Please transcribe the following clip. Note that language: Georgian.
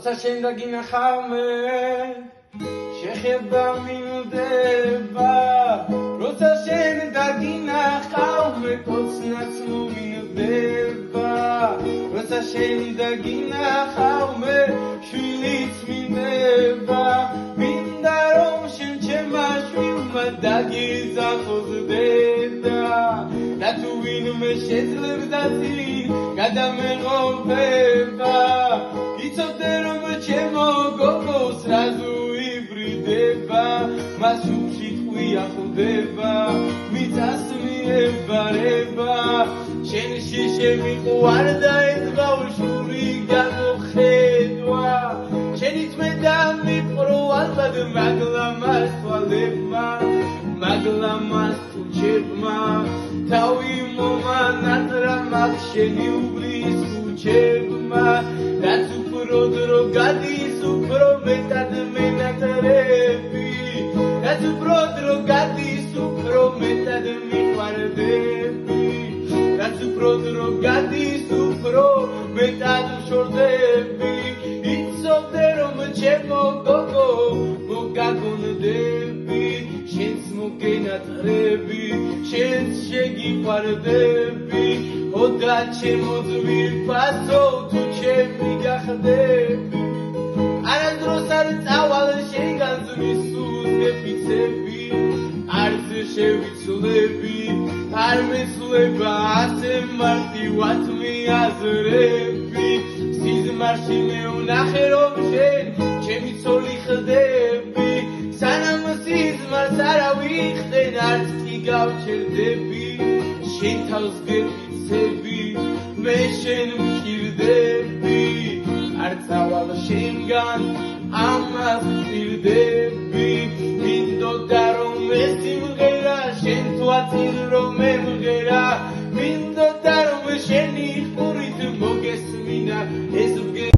როცა შენ დაგინახავ შეხება მინდება როცა შენ დაგინახავ კოცნაც მომილდება როცა შენ დაგინახავ შვილიც მინდება მინდა რომ შენ ჩემმა შვილმა დაგიზახოს დედა და თუ ვინმე შეძლებს დაცი გადამეღობება იცოდე რომ ჩემო გოგოს რაზუ იბრიდება მას უშიტყვი ახლდება მიწას მიებარება შენში შემიყვარდა ეს ბავშვური გამოხედვა შენით მე დამიპყრო ალბათ მაგლა მას თვალებმა მაგლა მას თუჩებმა თავი მომანატრა მაგ შენი უბრის თუჩებმა რაც უფრო დრო გადის უფრო მეტად მენატრები რაც უფრო დრო გადის უფრო მეტად მიყვარდები რაც უფრო დრო გადის უფრო მეტად ვშორდები იცოდე რომ ჩემო გოგო მოგაგონდები შენს მოგენატრები შენს შეგიყვარდები ოდა ჩემო ძვირფასო თუ ჩემი გახდები არასდროს არ წავალ შენგან ზმის უზგეფიცები არც შევიცვლები არ მესვლება ასე მარტივად მიაზრები სიზმარში მე ვნახე რომ შენ ჩემი ცოლი ხდები სანამ სიზმარს არა ვიხდენ არც კი გავჩერდები შენ თავს გეფიცები მე შენ ვჭირდები არ წავალ შენგან ამას ვჭირდები მინდოდა რომ ეს იმღერა შენ თუ აწիր რომ მემღერა მინდოდა რომ შენი